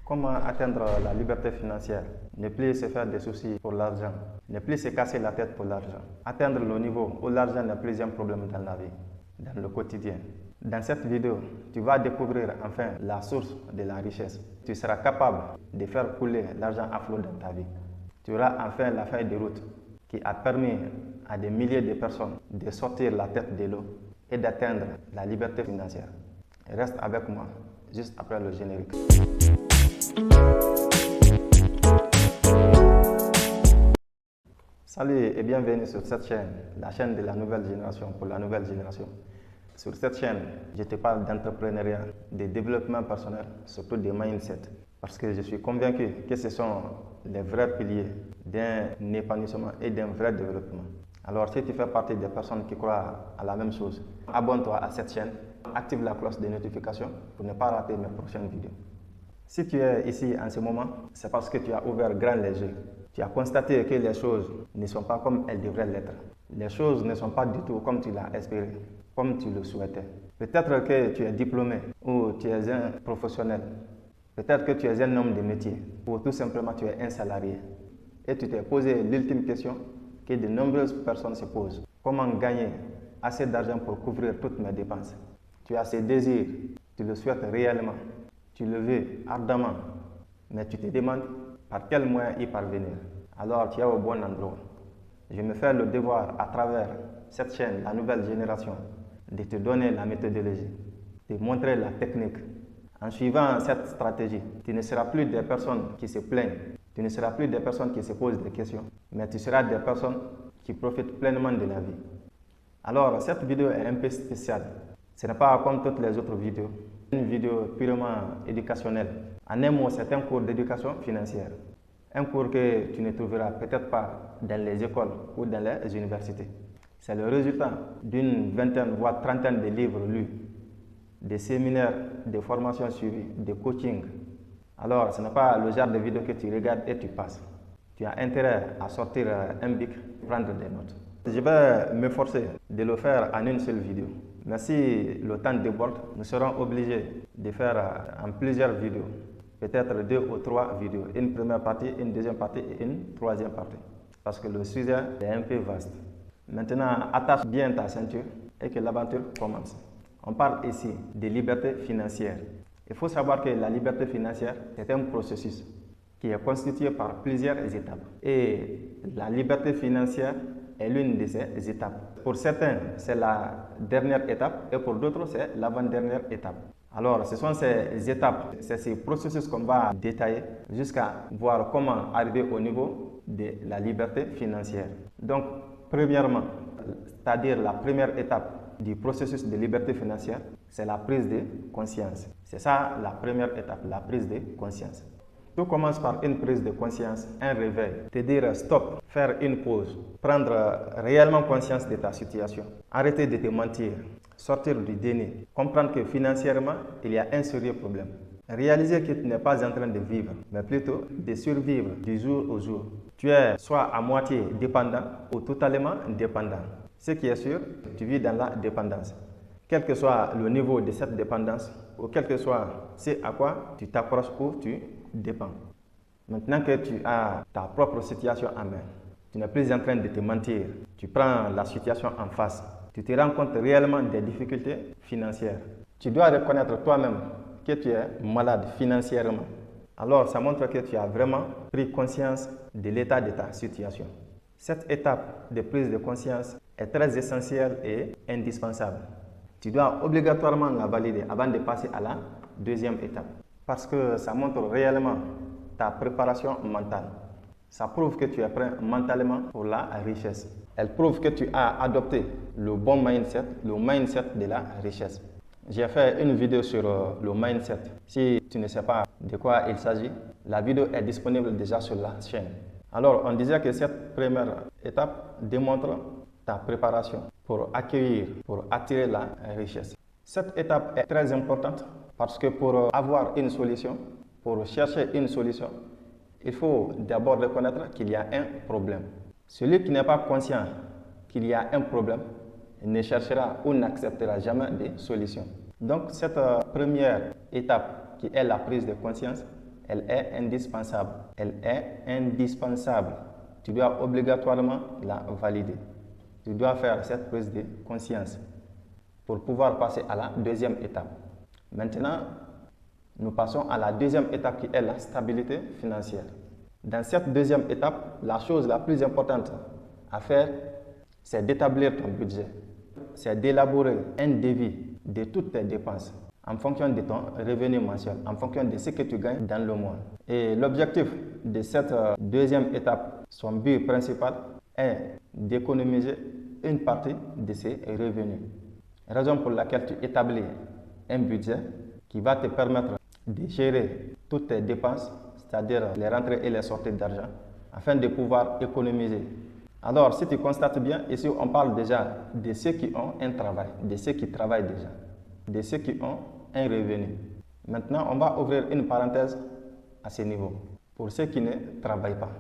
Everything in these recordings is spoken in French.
Comment atteindre la liberté financière? Ne plus se faire des soucis pour l'argent, ne plus se casser la tête pour l'argent. Atteindre le niveau où l'argent n'est plus un problème dans la vie, dans le quotidien. Dans cette vidéo, tu vas découvrir enfin la source de la richesse. Tu seras capable de faire couler l'argent à flot dans ta vie. Tu auras enfin la feuille de route qui a permis à des milliers de personnes de sortir la tête de l'eau et d'atteindre la liberté financière. Reste avec moi juste après le générique. Salut et bienvenue sur cette chaîne, la chaîne de la nouvelle génération pour la nouvelle génération. Sur cette chaîne, je te parle d'entrepreneuriat, de développement personnel, surtout des mindsets. Parce que je suis convaincu que ce sont les vrais piliers d'un épanouissement et d'un vrai développement. Alors si tu fais partie des personnes qui croient à la même chose, abonne-toi à cette chaîne, active la cloche de notification pour ne pas rater mes prochaines vidéos. Si tu es ici en ce moment, c'est parce que tu as ouvert grand les yeux. Tu as constaté que les choses ne sont pas comme elles devraient l'être. Les choses ne sont pas du tout comme tu l'as espéré, comme tu le souhaitais. Peut-être que tu es diplômé ou tu es un professionnel. Peut-être que tu es un homme de métier ou tout simplement tu es un salarié. Et tu t'es posé l'ultime question que de nombreuses personnes se posent. Comment gagner assez d'argent pour couvrir toutes mes dépenses? Tu as ce désir, tu le souhaites réellement, tu le veux ardemment, mais tu te demandes par quel moyen y parvenir. Alors tu es au bon endroit. Je me fais le devoir à travers cette chaîne, la nouvelle génération, de te donner la méthodologie, de montrer la technique. En suivant cette stratégie, tu ne seras plus des personnes qui se plaignent, tu ne seras plus des personnes qui se posent des questions, mais tu seras des personnes qui profitent pleinement de la vie. Alors, cette vidéo est un peu spéciale. Ce n'est pas comme toutes les autres vidéos, une vidéo purement éducationnelle. En un mot, c'est un cours d'éducation financière. Un cours que tu ne trouveras peut-être pas dans les écoles ou dans les universités. C'est le résultat d'une vingtaine, voire trentaine de livres lus, des séminaires, des formations suivies, des coachings. Alors, ce n'est pas le genre de vidéo que tu regardes et tu passes. Tu as intérêt à sortir un bic, prendre des notes. Je vais m'efforcer de le faire en une seule vidéo. Mais si le temps déborde, nous serons obligés de faire en plusieurs vidéos. Peut-être 2 ou 3 vidéos. Une première partie, une deuxième partie et une troisième partie. Parce que le sujet est un peu vaste. Maintenant, attache bien ta ceinture et que l'aventure commence. On parle ici de liberté financière. Il faut savoir que la liberté financière, c'est un processus qui est constitué par plusieurs étapes. Et la liberté financière est l'une de ces étapes. Pour certains, c'est la dernière étape et pour d'autres, c'est l'avant-dernière étape. Alors, ce sont ces étapes, c'est ces processus qu'on va détailler jusqu'à voir comment arriver au niveau de la liberté financière. Donc, premièrement, c'est-à-dire la première étape du processus de liberté financière, c'est la prise de conscience. C'est ça la première étape, la prise de conscience. Tout commence par une prise de conscience, un réveil, te dire stop, faire une pause, prendre réellement conscience de ta situation, arrêter de te mentir, sortir du déni, comprendre que financièrement, il y a un sérieux problème. Réaliser que tu n'es pas en train de vivre, mais plutôt de survivre du jour au jour. Tu es soit à moitié dépendant ou totalement dépendant. Ce qui est sûr, tu vis dans la dépendance. Quel que soit le niveau de cette dépendance, ou quel que soit ce à quoi tu t'approches ou tu dépends. Maintenant que tu as ta propre situation en main, tu n'es plus en train de te mentir, tu prends la situation en face, tu te rends compte réellement des difficultés financières. Tu dois reconnaître toi-même que tu es malade financièrement. Alors ça montre que tu as vraiment pris conscience de l'état de ta situation. Cette étape de prise de conscience est très essentielle et indispensable. Tu dois obligatoirement la valider avant de passer à la deuxième étape. Parce que ça montre réellement ta préparation mentale. Ça prouve que tu es prêt mentalement pour la richesse. Elle prouve que tu as adopté le bon mindset, le mindset de la richesse. J'ai fait une vidéo sur le mindset. Si tu ne sais pas de quoi il s'agit, la vidéo est disponible déjà sur la chaîne. Alors, on disait que cette première étape démontre ta préparation pour accueillir, pour attirer la richesse. Cette étape est très importante parce que pour avoir une solution, pour chercher une solution, il faut d'abord reconnaître qu'il y a un problème. Celui qui n'est pas conscient qu'il y a un problème ne cherchera ou n'acceptera jamais de solution. Donc cette première étape qui est la prise de conscience elle est indispensable. Elle est indispensable. Tu dois obligatoirement la valider. Tu dois faire cette prise de conscience pour pouvoir passer à la deuxième étape. Maintenant, nous passons à la deuxième étape qui est la stabilité financière. Dans cette deuxième étape, la chose la plus importante à faire, c'est d'établir ton budget. C'est d'élaborer un devis de toutes tes dépenses en fonction de ton revenu mensuel, en fonction de ce que tu gagnes dans le mois. Et l'objectif de cette deuxième étape, son but principal est d'économiser une partie de ses revenus. Raison pour laquelle tu établis un budget qui va te permettre de gérer toutes tes dépenses, c'est-à-dire les rentrées et les sorties d'argent, afin de pouvoir économiser. Alors, si tu constates bien, ici on parle déjà de ceux qui ont un travail, de ceux qui travaillent déjà, de ceux qui ont un revenu. Maintenant, on va ouvrir une parenthèse à ce niveau, pour ceux qui ne travaillent pas.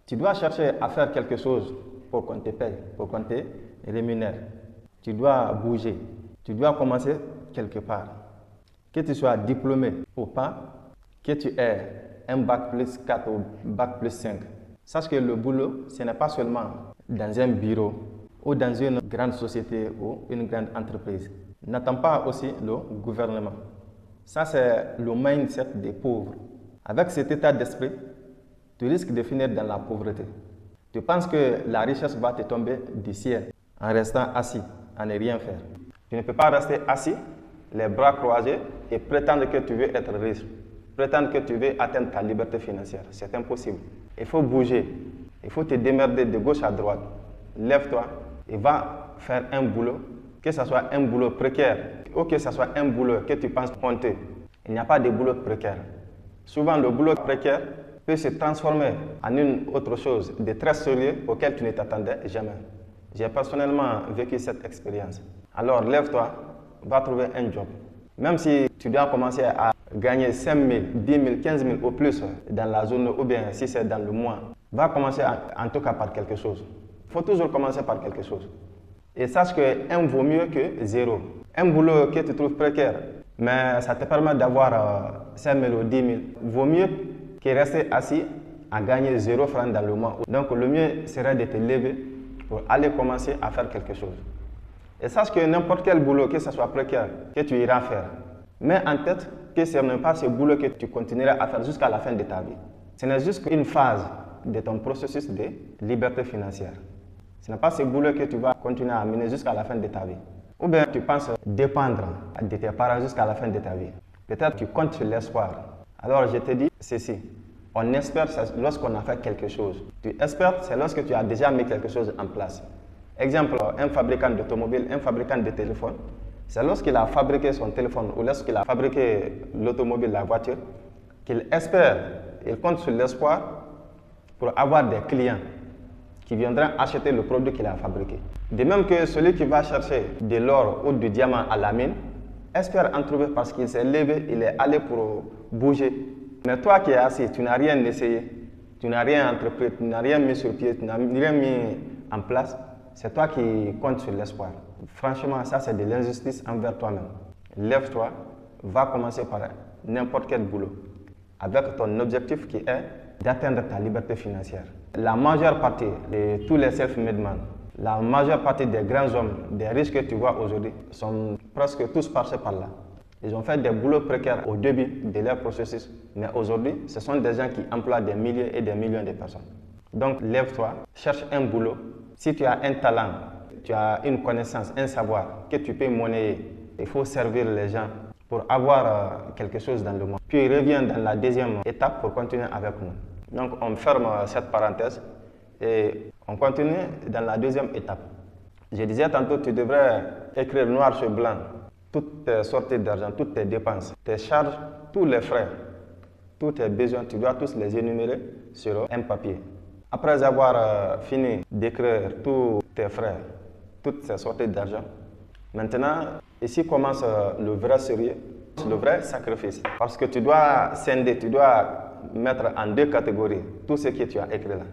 Tu dois chercher à faire quelque chose pour qu'on te paye, pour qu'on te rémunère. Tu dois bouger, tu dois commencer quelque part. Que tu sois diplômé ou pas, que tu aies un bac plus 4 ou bac plus 5, sache que le boulot, ce n'est pas seulement dans un bureau ou dans une grande société ou une grande entreprise. N'attends pas aussi le gouvernement. Ça, c'est le mindset des pauvres. Avec cet état d'esprit, tu risques de finir dans la pauvreté. Tu penses que la richesse va te tomber du ciel en restant assis, à ne rien faire. Tu ne peux pas rester assis, les bras croisés et prétendre que tu veux être riche, prétendre que tu veux atteindre ta liberté financière. C'est impossible. Il faut bouger, il faut te démerder de gauche à droite. Lève-toi et va faire un boulot, que ce soit un boulot précaire ou que ce soit un boulot que tu penses honteux. Il n'y a pas de boulot précaire. Souvent, le boulot précaire peut se transformer en une autre chose de très sérieux auquel tu ne t'attendais jamais. J'ai personnellement vécu cette expérience. Alors, lève-toi, va trouver un job. Même si tu dois commencer à gagner 5 000, 10 000, 15 000 ou plus dans la zone ou bien si c'est dans le mois, va commencer en tout cas par quelque chose. Il faut toujours commencer par quelque chose. Et sache que 1 vaut mieux que 0. Un boulot que tu trouves précaire, mais ça te permet d'avoir 5 000 ou 10 000, vaut mieux que rester assis à gagner 0 francs dans le mois. Donc le mieux serait de te lever pour aller commencer à faire quelque chose. Et sache que n'importe quel boulot, que ce soit précaire, que tu iras faire, mets en tête que ce n'est pas ce boulot que tu continueras à faire jusqu'à la fin de ta vie. Ce n'est juste une phase de ton processus de liberté financière. Ce n'est pas ce boulot que tu vas continuer à mener jusqu'à la fin de ta vie. Ou bien tu penses dépendre de tes parents jusqu'à la fin de ta vie. Peut-être tu comptes sur l'espoir. Alors je te dis ceci. On espère lorsqu'on a fait quelque chose. Tu espères, c'est lorsque tu as déjà mis quelque chose en place. Exemple, un fabricant d'automobile, un fabricant de téléphone, c'est lorsqu'il a fabriqué son téléphone ou lorsqu'il a fabriqué l'automobile, la voiture, qu'il espère, il compte sur l'espoir pour avoir des clients qui viendront acheter le produit qu'il a fabriqué. De même que celui qui va chercher de l'or ou du diamant à la mine, espère en trouver parce qu'il s'est levé, il est allé pour bouger. Mais toi qui es assis, tu n'as rien essayé, tu n'as rien entrepris, tu n'as rien mis sur pied, tu n'as rien mis en place, c'est toi qui comptes sur l'espoir. Franchement, ça c'est de l'injustice envers toi-même. Lève-toi, va commencer par n'importe quel boulot, avec ton objectif qui est d'atteindre ta liberté financière. La majeure partie de tous les self-made men, la majeure partie des grands hommes, des riches que tu vois aujourd'hui, sont presque tous passés par là. Ils ont fait des boulots précaires au début de leur processus, mais aujourd'hui, ce sont des gens qui emploient des milliers et des millions de personnes. Donc, lève-toi, cherche un boulot. Si tu as un talent, tu as une connaissance, un savoir que tu peux monnayer, il faut servir les gens pour avoir quelque chose dans le monde. Puis, reviens dans la deuxième étape pour continuer avec nous. Donc, on ferme cette parenthèse et on continue dans la deuxième étape. Je disais tantôt, tu devrais écrire noir sur blanc toutes tes sorties d'argent, toutes tes dépenses, tes charges, tous les frais, tous tes besoins, tu dois tous les énumérer sur un papier. Après avoir fini d'écrire tous tes frais, toutes ces sorties d'argent, maintenant, ici commence le vrai sérieux, le vrai sacrifice. Parce que tu dois scinder, tu dois mettre en 2 catégories tout ce que tu as écrit là.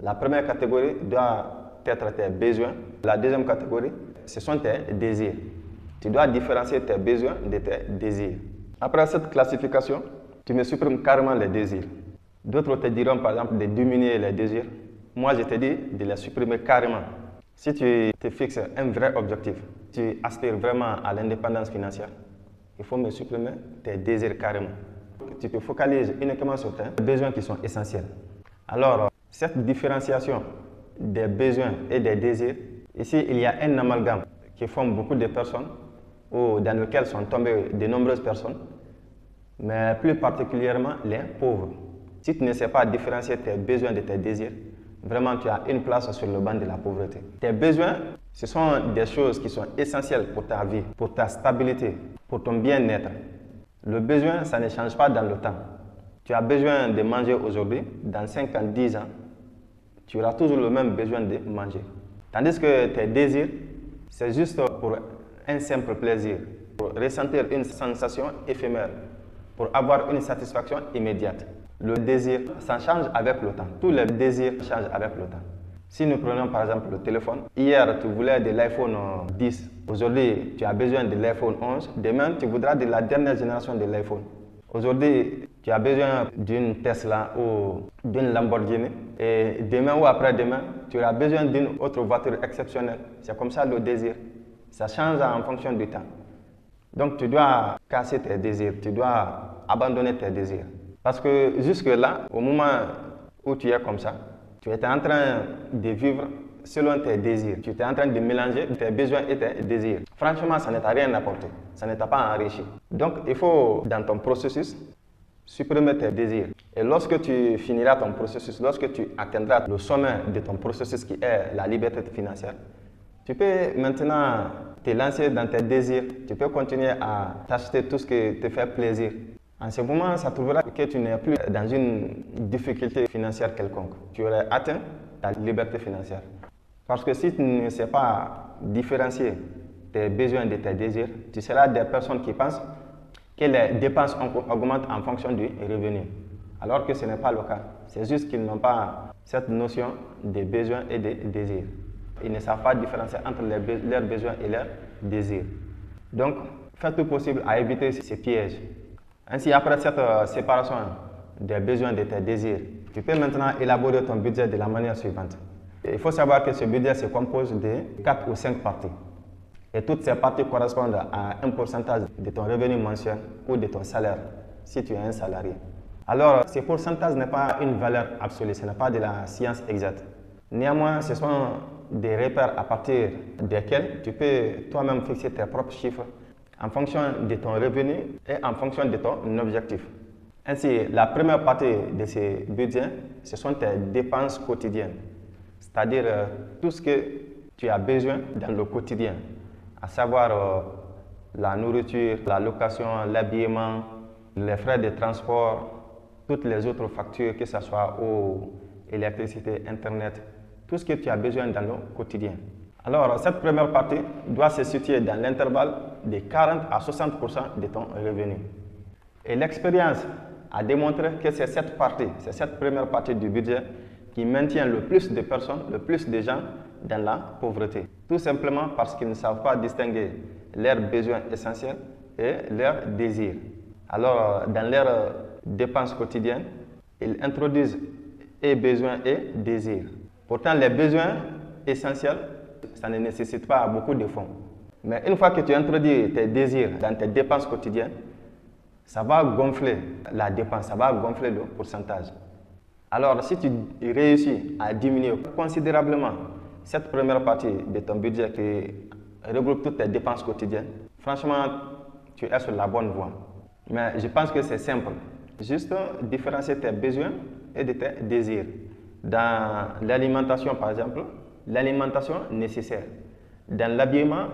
La première catégorie doit être tes besoins. La deuxième catégorie, ce sont tes désirs. Tu dois différencier tes besoins de tes désirs. Après cette classification, tu me supprimes carrément les désirs. D'autres te diront par exemple de diminuer les désirs. Moi, je te dis de les supprimer carrément. Si tu te fixes un vrai objectif, tu aspires vraiment à l'indépendance financière, il faut me supprimer tes désirs carrément. Tu te focalises uniquement sur tes besoins qui sont essentiels. Alors, cette différenciation des besoins et des désirs, ici, il y a un amalgame qui forme beaucoup de personnes ou dans lequel sont tombées de nombreuses personnes, mais plus particulièrement les pauvres. Si tu ne sais pas différencier tes besoins de tes désirs, vraiment tu as une place sur le banc de la pauvreté. Tes besoins, ce sont des choses qui sont essentielles pour ta vie, pour ta stabilité, pour ton bien-être. Le besoin, ça ne change pas dans le temps. Tu as besoin de manger aujourd'hui, dans 5 ans, 10 ans, tu auras toujours le même besoin de manger. Tandis que tes désirs, c'est juste pour un simple plaisir, pour ressentir une sensation éphémère, pour avoir une satisfaction immédiate. Le désir, ça change avec le temps. Tous les désirs changent avec le temps. Si nous prenons par exemple le téléphone, hier tu voulais de l'iPhone 10, aujourd'hui tu as besoin de l'iPhone 11, demain tu voudras de la dernière génération de l'iPhone. Aujourd'hui tu as besoin d'une Tesla ou d'une Lamborghini et demain ou après-demain tu auras besoin d'une autre voiture exceptionnelle. C'est comme ça le désir. Ça change en fonction du temps. Donc tu dois casser tes désirs, tu dois abandonner tes désirs. Parce que jusque-là, au moment où tu es comme ça, tu étais en train de vivre selon tes désirs. Tu étais en train de mélanger tes besoins et tes désirs. Franchement, ça ne t'a rien apporté. Ça ne t'a pas enrichi. Donc, il faut, dans ton processus, supprimer tes désirs. Et lorsque tu finiras ton processus, lorsque tu atteindras le sommet de ton processus qui est la liberté financière, tu peux maintenant te lancer dans tes désirs. Tu peux continuer à t'acheter tout ce qui te fait plaisir. En ce moment, ça trouvera que tu n'es plus dans une difficulté financière quelconque. Tu aurais atteint ta liberté financière. Parce que si tu ne sais pas différencier tes besoins de tes désirs, tu seras des personnes qui pensent que les dépenses augmentent en fonction du revenu. Alors que ce n'est pas le cas. C'est juste qu'ils n'ont pas cette notion des besoins et des désirs. Ils ne savent pas différencier entre leurs besoins et leurs désirs. Donc, fais tout possible à éviter ces pièges. Ainsi, après cette séparation des besoins et de tes désirs, tu peux maintenant élaborer ton budget de la manière suivante. Il faut savoir que ce budget se compose de 4 ou 5 parties. Et toutes ces parties correspondent à un pourcentage de ton revenu mensuel ou de ton salaire, si tu es un salarié. Alors, ce pourcentage n'est pas une valeur absolue, ce n'est pas de la science exacte. Néanmoins, ce sont des repères à partir desquels tu peux toi-même fixer tes propres chiffres en fonction de ton revenu et en fonction de ton objectif. Ainsi, la première partie de ces budgets, ce sont tes dépenses quotidiennes, c'est-à-dire tout ce que tu as besoin dans le quotidien, à savoir la nourriture, la location, l'habillement, les frais de transport, toutes les autres factures, que ce soit eau, électricité, internet, tout ce que tu as besoin dans le quotidien. Alors, cette première partie doit se situer dans l'intervalle de 40 à 60% de ton revenu. Et l'expérience a démontré que c'est cette première partie du budget qui maintient le plus de personnes, le plus de gens dans la pauvreté. Tout simplement parce qu'ils ne savent pas distinguer leurs besoins essentiels et leurs désirs. Alors, dans leurs dépenses quotidiennes, ils introduisent et besoins et désirs. Pourtant, les besoins essentiels, ça ne nécessite pas beaucoup de fonds. Mais une fois que tu introduis tes désirs dans tes dépenses quotidiennes, ça va gonfler la dépense, ça va gonfler le pourcentage. Alors, si tu réussis à diminuer considérablement cette première partie de ton budget qui regroupe toutes tes dépenses quotidiennes, franchement, tu es sur la bonne voie. Mais je pense que c'est simple. Juste différencier tes besoins et de tes désirs. Dans l'alimentation, par exemple, l'alimentation nécessaire. Dans l'habillement,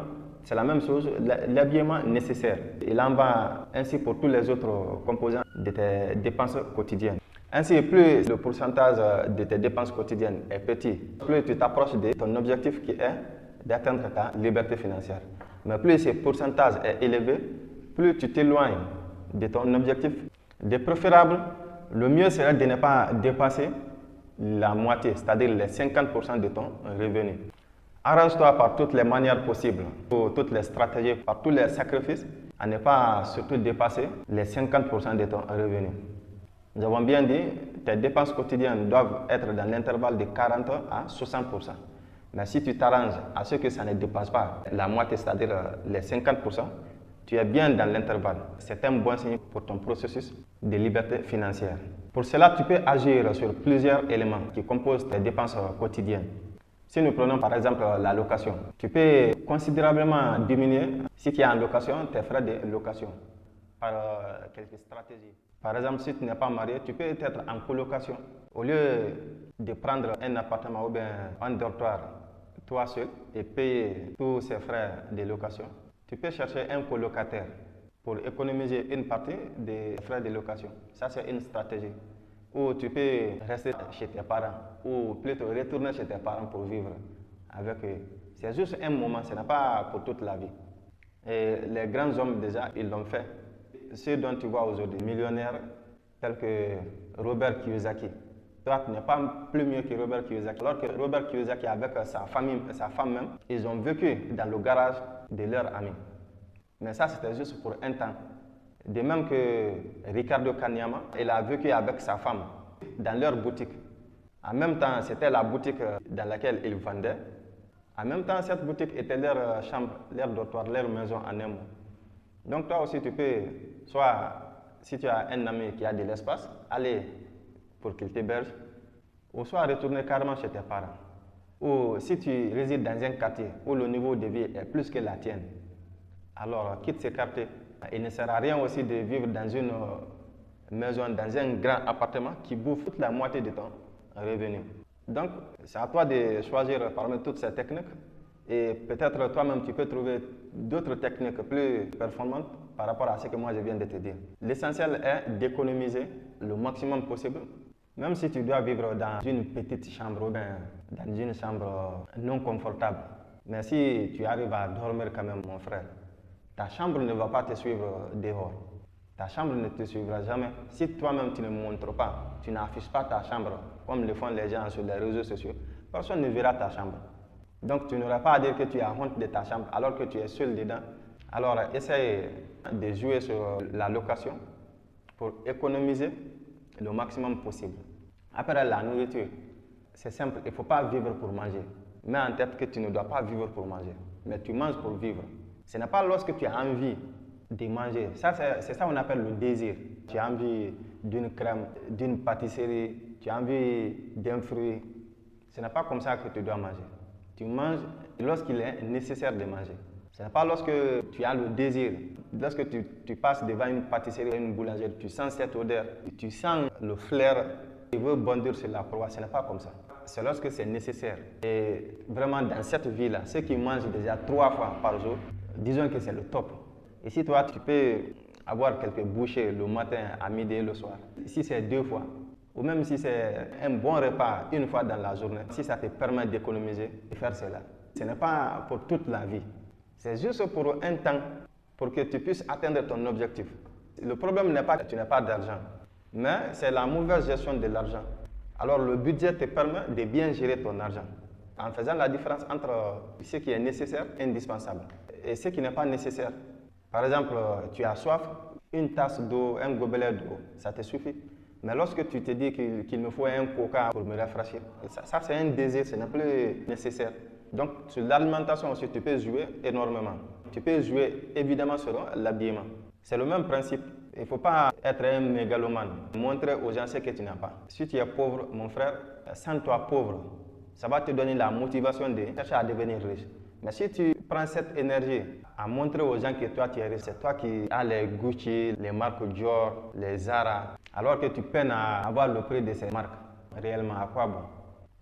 c'est la même chose, l'habillement nécessaire. Il en va ainsi pour tous les autres composants de tes dépenses quotidiennes. Ainsi, plus le pourcentage de tes dépenses quotidiennes est petit, plus tu t'approches de ton objectif qui est d'atteindre ta liberté financière. Mais plus ce pourcentage est élevé, plus tu t'éloignes de ton objectif. De préférable, le mieux serait de ne pas dépasser la moitié, c'est-à-dire les 50% de ton revenu. Arrange-toi par toutes les manières possibles, par toutes les stratégies, par tous les sacrifices, à ne pas surtout dépasser les 50% de ton revenu. Nous avons bien dit, tes dépenses quotidiennes doivent être dans l'intervalle de 40 à 60%. Mais si tu t'arranges à ce que ça ne dépasse pas la moitié, c'est-à-dire les 50%, tu es bien dans l'intervalle. C'est un bon signe pour ton processus de liberté financière. Pour cela, tu peux agir sur plusieurs éléments qui composent tes dépenses quotidiennes. Si nous prenons par exemple la location, tu peux considérablement diminuer, si tu es en location, tes frais de location par quelques stratégies. Par exemple, si tu n'es pas marié, tu peux être en colocation. Au lieu de prendre un appartement ou bien un dortoir, toi seul, et payer tous ces frais de location, tu peux chercher un colocataire pour économiser une partie des frais de location. Ça, c'est une stratégie. Ou tu peux rester chez tes parents, ou plutôt retourner chez tes parents pour vivre avec eux. C'est juste un moment, ce n'est pas pour toute la vie. Et les grands hommes, déjà, ils l'ont fait. Ceux dont tu vois aujourd'hui, millionnaires, tels que Robert Kiyosaki. Toi, tu n'es pas plus mieux que Robert Kiyosaki. Alors que Robert Kiyosaki, avec sa famille, sa femme même, ils ont vécu dans le garage de leurs amis. Mais ça, c'était juste pour un temps. De même que Ricardo Kanyama, il a vécu avec sa femme dans leur boutique. En même temps, c'était la boutique dans laquelle ils vendaient. En même temps, cette boutique était leur chambre, leur dortoir, leur maison en un mot. Donc toi aussi, tu peux, soit si tu as un ami qui a de l'espace, aller pour qu'il t'héberge, ou soit retourner carrément chez tes parents. Ou si tu résides dans un quartier où le niveau de vie est plus que la tienne, alors quitte ce quartier. Il ne sert à rien aussi de vivre dans une maison, dans un grand appartement qui bouffe toute la moitié de ton revenu. Donc, c'est à toi de choisir parmi toutes ces techniques et peut-être toi-même tu peux trouver d'autres techniques plus performantes par rapport à ce que moi je viens de te dire. L'essentiel est d'économiser le maximum possible, même si tu dois vivre dans une petite chambre ou bien dans une chambre non confortable. Mais si tu arrives à dormir quand même, mon frère, ta chambre ne va pas te suivre dehors. Ta chambre ne te suivra jamais. Si toi-même tu ne montres pas, tu n'affiches pas ta chambre comme le font les gens sur les réseaux sociaux, personne ne verra ta chambre. Donc tu n'auras pas à dire que tu as honte de ta chambre alors que tu es seul dedans. Alors essaye de jouer sur la location pour économiser le maximum possible. Après la nourriture, c'est simple, il ne faut pas vivre pour manger. Mets en tête que tu ne dois pas vivre pour manger, mais tu manges pour vivre. Ce n'est pas lorsque tu as envie de manger. C'est ça qu'on appelle le désir. Tu as envie d'une crème, d'une pâtisserie, tu as envie d'un fruit. Ce n'est pas comme ça que tu dois manger. Tu manges lorsqu'il est nécessaire de manger. Ce n'est pas lorsque tu as le désir. Lorsque tu passes devant une pâtisserie ou une boulangerie, tu sens cette odeur, tu sens le flair, tu veux bondir sur la proie. Ce n'est pas comme ça. C'est lorsque c'est nécessaire. Et vraiment, dans cette vie-là, ceux qui mangent déjà 3 fois par jour, disons que c'est le top. Et si toi, tu peux avoir quelques bouchées le matin, à midi et le soir, si c'est 2 fois, ou même si c'est un bon repas une fois dans la journée, si ça te permet d'économiser et faire cela, ce n'est pas pour toute la vie. C'est juste pour un temps, pour que tu puisses atteindre ton objectif. Le problème n'est pas que tu n'as pas d'argent, mais c'est la mauvaise gestion de l'argent. Alors le budget te permet de bien gérer ton argent, en faisant la différence entre ce qui est nécessaire et indispensable, et ce qui n'est pas nécessaire. Par exemple, tu as soif, une tasse d'eau, un gobelet d'eau, ça te suffit. Mais lorsque tu te dis qu'il me faut un coca pour me rafraîchir, ça c'est un désir, ce n'est plus nécessaire. Donc sur l'alimentation aussi, tu peux jouer énormément. Tu peux jouer évidemment sur l'habillement. C'est le même principe. Il ne faut pas être un mégalomane, montrer aux gens ce que tu n'as pas. Si tu es pauvre, mon frère, sens-toi pauvre. Ça va te donner la motivation de chercher à devenir riche. Mais si tu prends cette énergie à montrer aux gens que toi tu es riche, c'est toi qui as les Gucci, les marques Dior, les Zara, alors que tu peines à avoir le prix de ces marques, réellement, à quoi bon?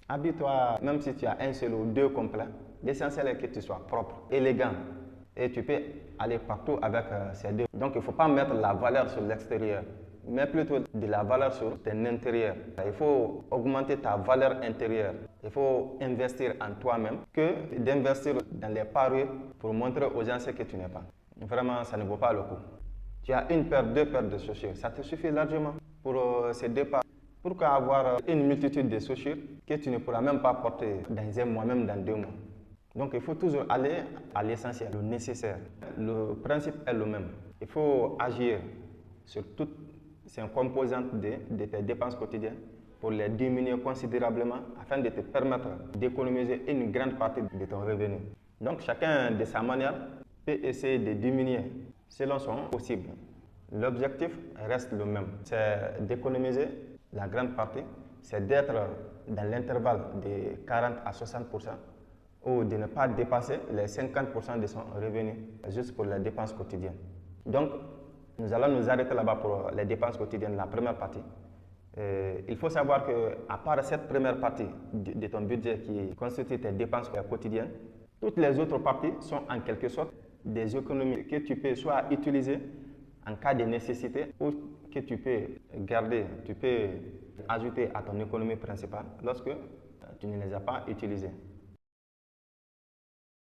Habille-toi, même si tu as un seul ou 2 complets, l'essentiel est que tu sois propre, élégant, et tu peux aller partout avec ces 2. Donc il ne faut pas mettre la valeur sur l'extérieur, mais plutôt de la valeur sur ton intérieur. Il faut augmenter ta valeur intérieure. Il faut investir en toi-même que d'investir dans les parures pour montrer aux gens ce que tu n'es pas. Vraiment, ça ne vaut pas le coup. Tu as 1 paire, 2 paires de chaussures, ça te suffit largement pour ces 2 paires. Pourquoi avoir une multitude de chaussures que tu ne pourras même pas porter dans un mois, même dans 2 mois? Donc il faut toujours aller à l'essentiel, le nécessaire. Le principe est le même. Il faut agir sur toutes ces composantes de tes dépenses quotidiennes pour les diminuer considérablement afin de te permettre d'économiser une grande partie de ton revenu. Donc chacun de sa manière peut essayer de diminuer selon son possible. L'objectif reste le même, c'est d'économiser la grande partie, c'est d'être dans l'intervalle de 40 à 60% ou de ne pas dépasser les 50% de son revenu juste pour les dépenses quotidiennes. Donc, nous allons nous arrêter là-bas pour les dépenses quotidiennes, la première partie. Il faut savoir qu'à part cette première partie de ton budget qui constitue tes dépenses quotidiennes, toutes les autres parties sont en quelque sorte des économies que tu peux soit utiliser en cas de nécessité ou que tu peux garder, tu peux ajouter à ton économie principale lorsque tu ne les as pas utilisées.